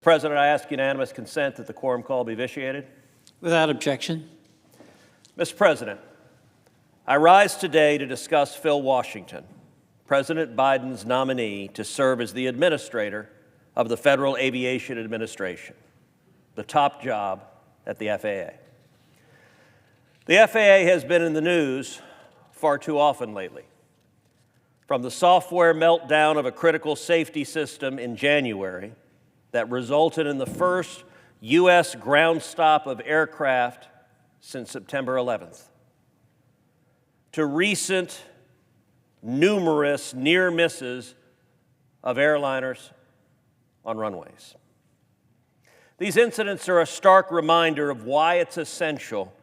President, I ask unanimous consent that the quorum call be vitiated. Without objection. Mr. President, I rise today to discuss Phil Washington, President Biden's nominee to serve as the administrator of the Federal Aviation Administration, the top job at the FAA. The FAA has been in the news far too often lately. From the software meltdown of a critical safety system in January that resulted in the first U.S. ground stop of aircraft since September 11th, to recent numerous near misses of airliners on runways. These incidents are a stark reminder of why it's essential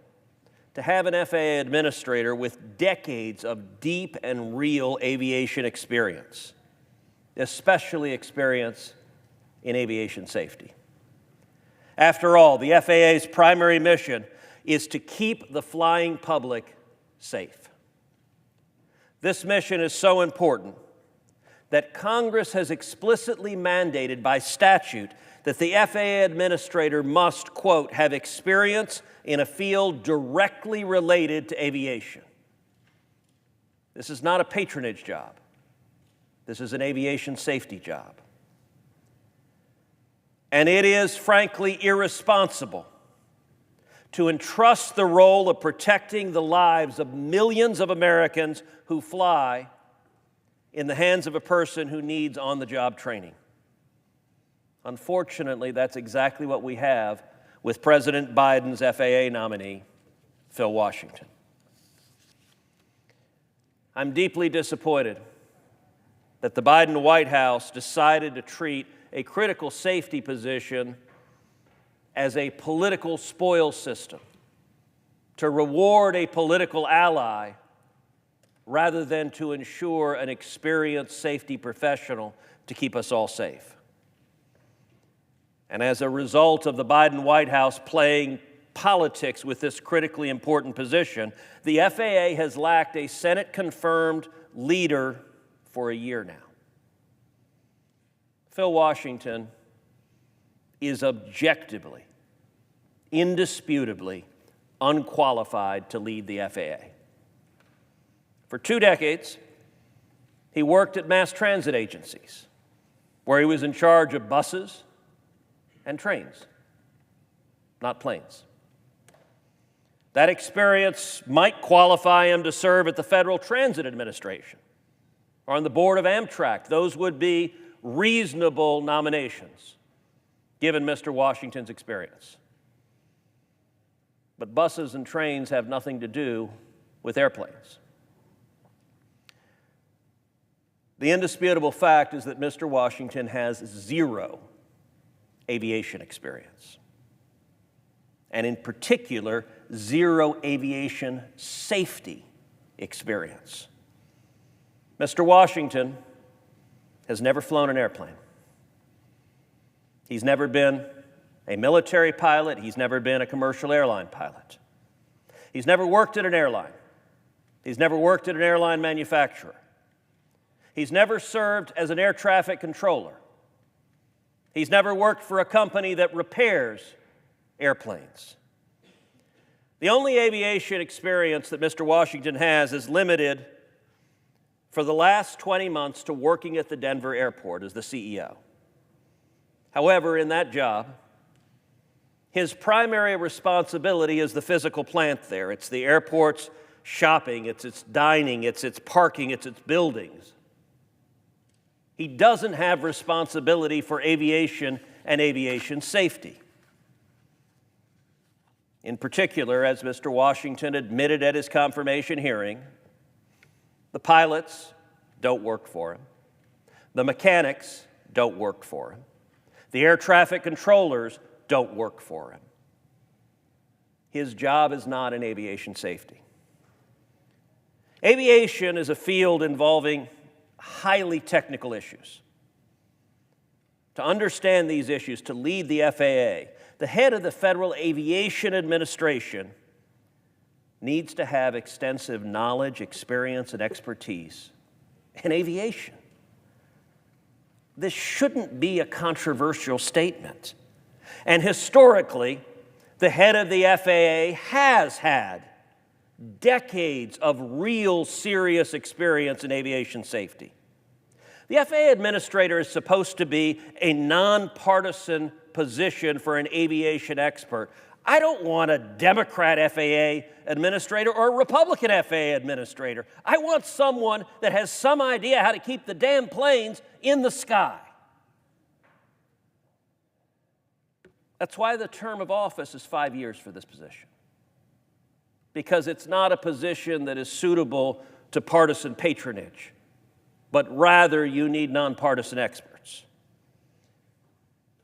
to have an FAA administrator with decades of deep and real aviation experience, especially experience in aviation safety. After all, the FAA's primary mission is to keep the flying public safe. This mission is so important that Congress has explicitly mandated by statute that the FAA administrator must, quote, have experience in a field directly related to aviation. This is not a patronage job. This is an aviation safety job. And it is, frankly, irresponsible to entrust the role of protecting the lives of millions of Americans who fly in the hands of a person who needs on-the-job training. Unfortunately, that's exactly what we have with President Biden's FAA nominee, Phil Washington. I'm deeply disappointed that the Biden White House decided to treat a critical safety position as a political spoil system, to reward a political ally rather than to ensure an experienced safety professional to keep us all safe. And as a result of the Biden White House playing politics with this critically important position, the FAA has lacked a Senate-confirmed leader for a year now. Phil Washington is objectively, indisputably unqualified to lead the FAA. For 2 decades, he worked at mass transit agencies, where he was in charge of buses and trains, not planes. That experience might qualify him to serve at the Federal Transit Administration or on the board of Amtrak. Those would be reasonable nominations, given Mr. Washington's experience. But buses and trains have nothing to do with airplanes. The indisputable fact is that Mr. Washington has zero aviation experience, and in particular, zero aviation safety experience. Mr. Washington has never flown an airplane. He's never been a military pilot. He's never been a commercial airline pilot. He's never worked at an airline. He's never worked at an airline manufacturer. He's never served as an air traffic controller. He's never worked for a company that repairs airplanes. The only aviation experience that Mr. Washington has is limited for the last 20 months to working at the Denver airport as the CEO. However, in that job, his primary responsibility is the physical plant there. It's the airport's shopping, it's its dining, it's its parking, it's its buildings. He doesn't have responsibility for aviation and aviation safety. In particular, as Mr. Washington admitted at his confirmation hearing, the pilots don't work for him. The mechanics don't work for him. The air traffic controllers don't work for him. His job is not in aviation safety. Aviation is a field involving highly technical issues. To understand these issues, to lead the FAA, the head of the Federal Aviation Administration needs to have extensive knowledge, experience, and expertise in aviation. this shouldn't be a controversial statement. And historically, the head of the FAA has had decades of real serious experience in aviation safety. The FAA administrator is supposed to be a nonpartisan position for an aviation expert. I don't want a Democrat FAA administrator or a Republican FAA administrator. I want someone that has some idea how to keep the damn planes in the sky. That's why the term of office is 5 years for this position, because it's not a position that is suitable to partisan patronage, but rather you need nonpartisan experts.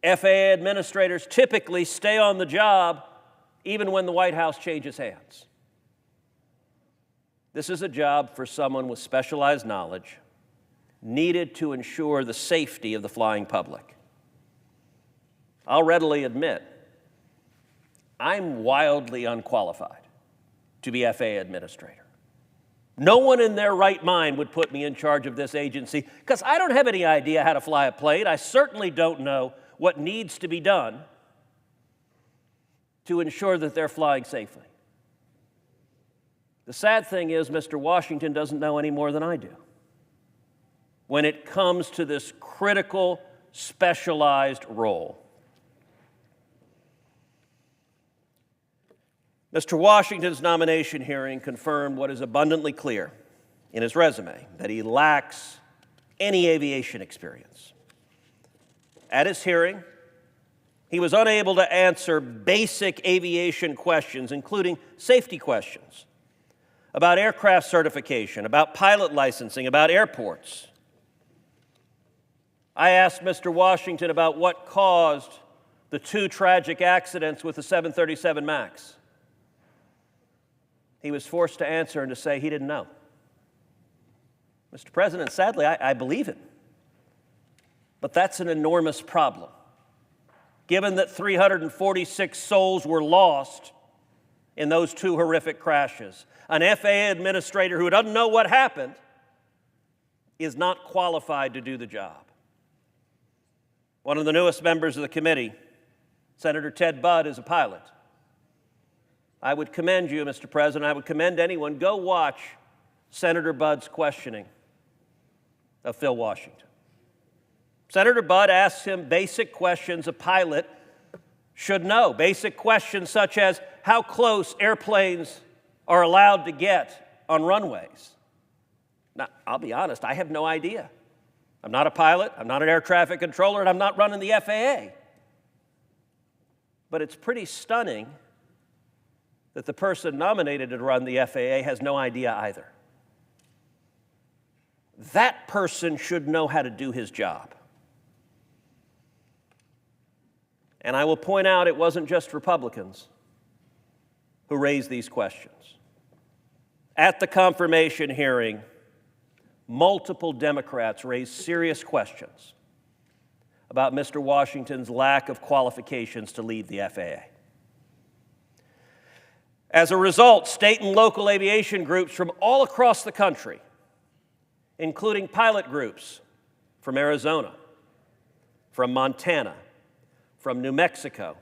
FAA administrators typically stay on the job even when the White House changes hands. This is a job for someone with specialized knowledge needed to ensure the safety of the flying public. I'll readily admit, I'm wildly unqualified to be FAA administrator. No one in their right mind would put me in charge of this agency because I don't have any idea how to fly a plane. I certainly don't know what needs to be done to ensure that they're flying safely. The sad thing is, Mr. Washington doesn't know any more than I do when it comes to this critical, specialized role. Mr. Washington's nomination hearing confirmed what is abundantly clear in his resume, that he lacks any aviation experience. At his hearing, he was unable to answer basic aviation questions, including safety questions about aircraft certification, about pilot licensing, about airports. I asked Mr. Washington about what caused the 2 tragic accidents with the 737 MAX. He was forced to answer and to say he didn't know. Mr. President, sadly, I believe it. But that's an enormous problem, given that 346 souls were lost in those 2 horrific crashes. An FAA administrator who doesn't know what happened is not qualified to do the job. One of the newest members of the committee, Senator Ted Budd, is a pilot. I would commend you, Mr. President, I would commend anyone, go watch Senator Budd's questioning of Phil Washington. Senator Budd asks him basic questions a pilot should know, basic questions such as how close airplanes are allowed to get on runways. Now, I'll be honest, I have no idea. I'm not a pilot, I'm not an air traffic controller, and I'm not running the FAA. But it's pretty stunning that the person nominated to run the FAA has no idea either. That person should know how to do his job. And I will point out it wasn't just Republicans who raised these questions. At the confirmation hearing, multiple Democrats raised serious questions about Mr. Washington's lack of qualifications to lead the FAA. As a result, state and local aviation groups from all across the country, including pilot groups from Arizona, from Montana, from New Mexico,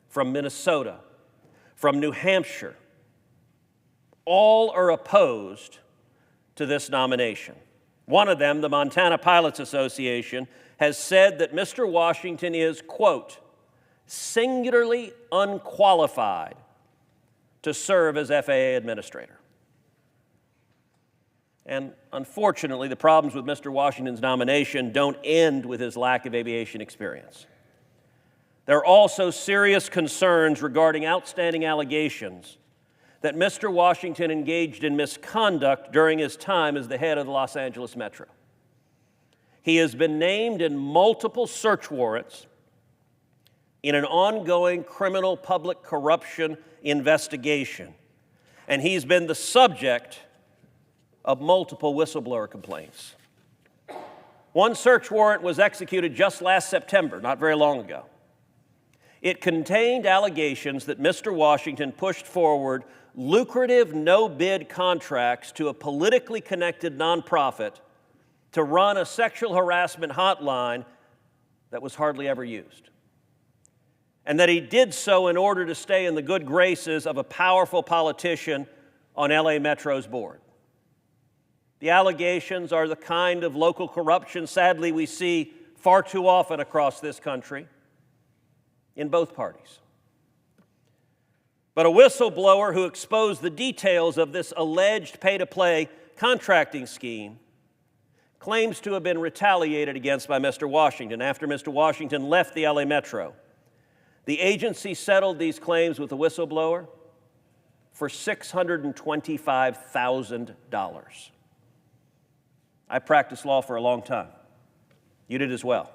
from Minnesota, from New Hampshire, all are opposed to this nomination. One of them, the Montana Pilots Association, has said that Mr. Washington is, quote, singularly unqualified to serve as FAA administrator. And unfortunately, the problems with Mr. Washington's nomination don't end with his lack of aviation experience. There are also serious concerns regarding outstanding allegations that Mr. Washington engaged in misconduct during his time as the head of the Los Angeles Metro. He has been named in multiple search warrants in an ongoing criminal public corruption investigation, and he's been the subject of multiple whistleblower complaints. One search warrant was executed just last September, not very long ago. It contained allegations that Mr. Washington pushed forward lucrative no-bid contracts to a politically connected nonprofit to run a sexual harassment hotline that was hardly ever used, and that he did so in order to stay in the good graces of a powerful politician on LA Metro's board. The allegations are the kind of local corruption, sadly, we see far too often across this country in both parties. But a whistleblower who exposed the details of this alleged pay-to-play contracting scheme claims to have been retaliated against by Mr. Washington. After Mr. Washington left the LA Metro, the agency settled these claims with the whistleblower for $625,000. I practiced law for a long time. You did as well.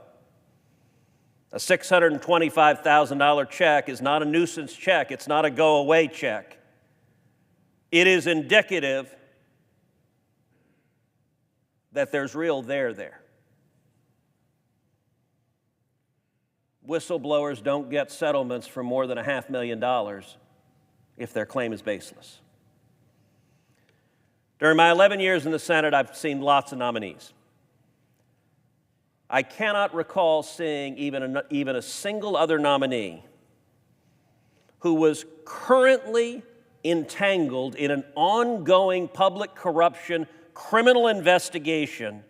A $625,000 check is not a nuisance check. It's not a go-away check. It is indicative that there's real there. Whistleblowers don't get settlements for more than $500,000 if their claim is baseless. During my 11 years in the Senate, I've seen lots of nominees. I cannot recall seeing even a single other nominee who was currently entangled in an ongoing public corruption criminal investigation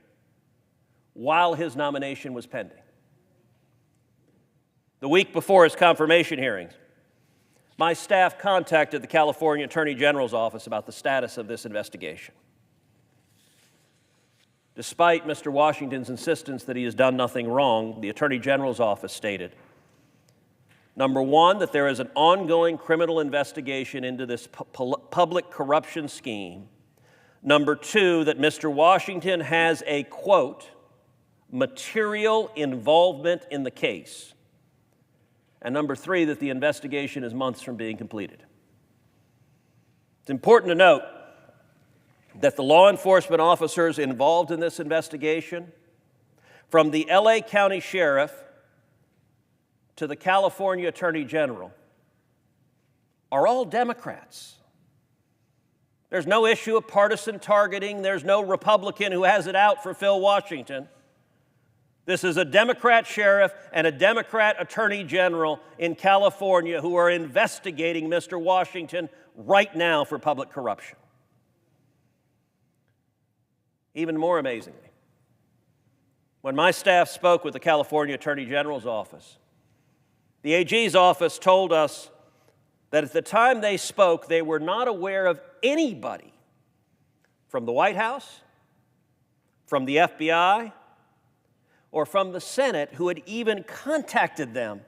while his nomination was pending. The week before his confirmation hearings, my staff contacted the California Attorney General's office about the status of this investigation. Despite Mr. Washington's insistence that he has done nothing wrong, the Attorney General's office stated, number one, that there is an ongoing criminal investigation into this public corruption scheme. Number two, that Mr. Washington has a, quote, material involvement in the case. And number three, that the investigation is months from being completed. It's important to note that the law enforcement officers involved in this investigation, from the LA County Sheriff to the California Attorney General, are all Democrats. There's no issue of partisan targeting. There's no Republican who has it out for Phil Washington. This is a Democrat sheriff and a Democrat attorney general in California who are investigating Mr. Washington right now for public corruption. Even more amazingly, when my staff spoke with the California Attorney General's office, the AG's office told us that at the time they spoke, they were not aware of anybody from the White House, from the FBI, or from the Senate who had even contacted them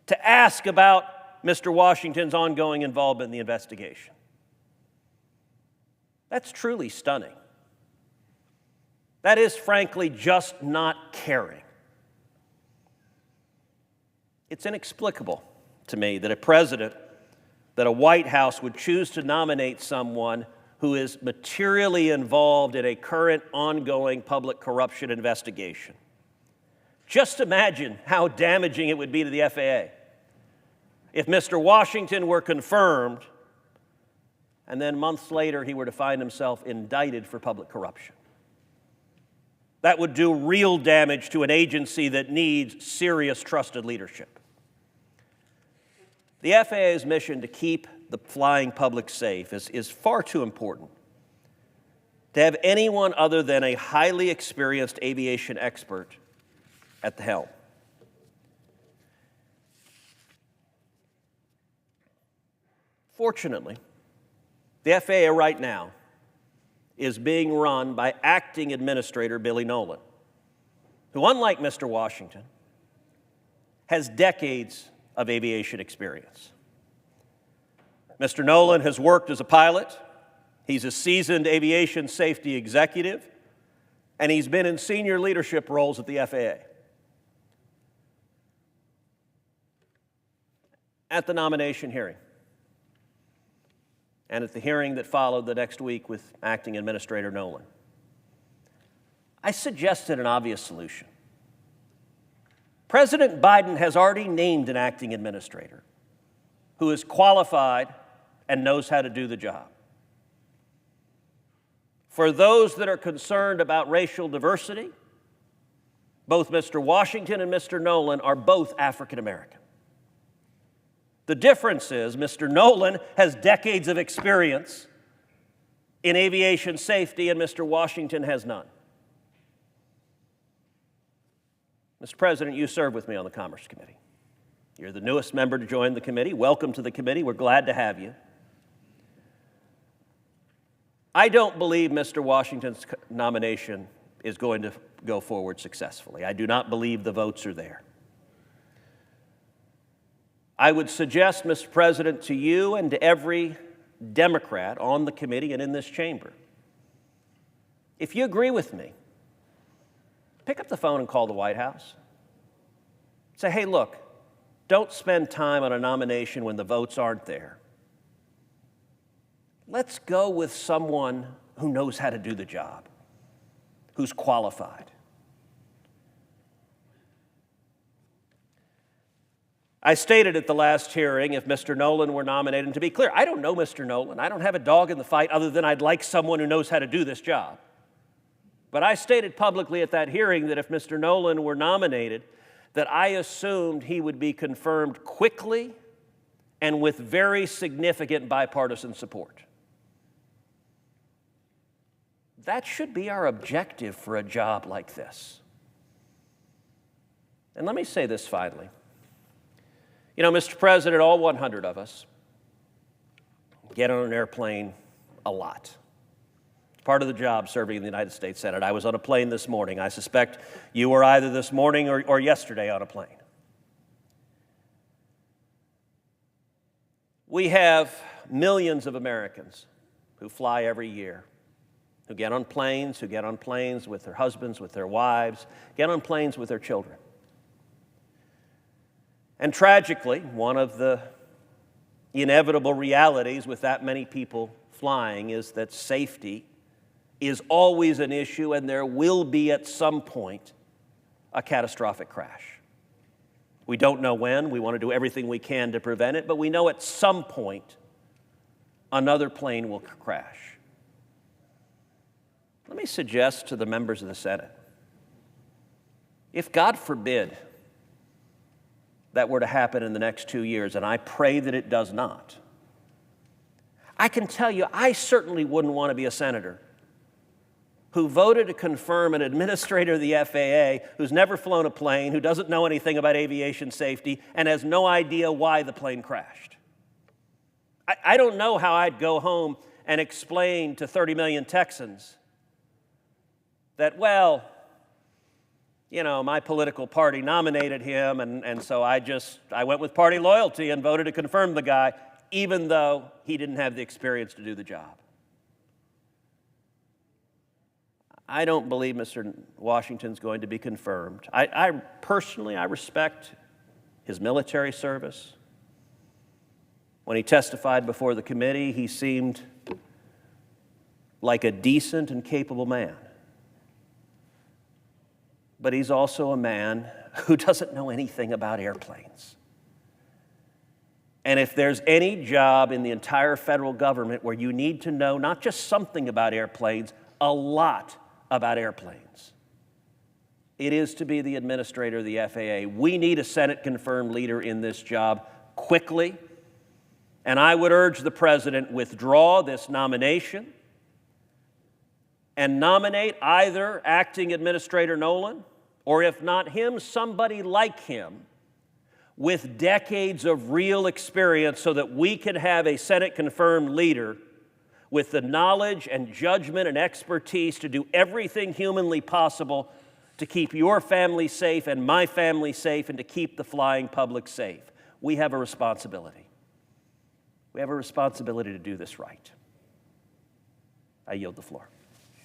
to ask about Mr. Washington's ongoing involvement in the investigation. That's truly stunning. That is, frankly, just not caring. It's inexplicable to me that a White House would choose to nominate someone who is materially involved in a current ongoing public corruption investigation. Just imagine how damaging it would be to the FAA if Mr. Washington were confirmed and then months later he were to find himself indicted for public corruption. That would do real damage to an agency that needs serious trusted leadership. The FAA's mission to keep the flying public safe is far too important to have anyone other than a highly experienced aviation expert at the helm. Fortunately, the FAA right now is being run by acting administrator Billy Nolan, who, unlike Mr. Washington, has decades of aviation experience. Mr. Nolan has worked as a pilot, he's a seasoned aviation safety executive, and he's been in senior leadership roles at the FAA. At the nomination hearing, and at the hearing that followed the next week with acting administrator Nolan, I suggested an obvious solution. President Biden has already named an acting administrator who is qualified and knows how to do the job. For those that are concerned about racial diversity, Both Mr. Washington and Mr. Nolan are both African American. The difference is Mr. Nolan has decades of experience in aviation safety and Mr. Washington has none. Mr. President, you serve with me on the Commerce Committee. You're the newest member to join the committee. Welcome to the committee. We're glad to have you. I don't believe Mr. Washington's nomination is going to go forward successfully. I do not believe the votes are there. I would suggest, Mr. President, to you and to every Democrat on the committee and in this chamber, if you agree with me, pick up the phone and call the White House. Say, hey, look, don't spend time on a nomination when the votes aren't there. Let's go with someone who knows how to do the job, who's qualified. I stated at the last hearing if Mr. Nolan were nominated, and to be clear, I don't know Mr. Nolan. I don't have a dog in the fight other than I'd like someone who knows how to do this job. But I stated publicly at that hearing that if Mr. Nolan were nominated, that I assumed he would be confirmed quickly and with very significant bipartisan support. That should be our objective for a job like this. And let me say this finally. You know, Mr. President, all 100 of us get on an airplane a lot. It's part of the job serving in the United States Senate. I was on a plane this morning. I suspect you were either this morning or yesterday on a plane. We have millions of Americans who fly every year, who get on planes with their husbands, with their wives, get on planes with their children. And tragically, one of the inevitable realities with that many people flying is that safety is always an issue, and there will be at some point a catastrophic crash. We don't know when. We want to do everything we can to prevent it, but we know at some point another plane will crash. Let me suggest to the members of the Senate, if God forbid that were to happen in the next 2 years, and I pray that it does not, I can tell you I certainly wouldn't want to be a senator who voted to confirm an administrator of the FAA who's never flown a plane, who doesn't know anything about aviation safety, and has no idea why the plane crashed. I don't know how I'd go home and explain to 30 million Texans that, well, you know, my political party nominated him, and so I went with party loyalty and voted to confirm the guy, even though he didn't have the experience to do the job. I don't believe Mr. Washington's going to be confirmed. I personally respect his military service. When he testified before the committee, he seemed like a decent and capable man. But he's also a man who doesn't know anything about airplanes. And if there's any job in the entire federal government where you need to know not just something about airplanes, a lot about airplanes, it is to be the administrator of the FAA. We need a Senate-confirmed leader in this job quickly, and I would urge the President withdraw this nomination and nominate either acting Administrator Nolan, or if not him, somebody like him with decades of real experience so that we can have a Senate-confirmed leader with the knowledge and judgment and expertise to do everything humanly possible to keep your family safe and my family safe and to keep the flying public safe. We have a responsibility. We have a responsibility to do this right. I yield the floor.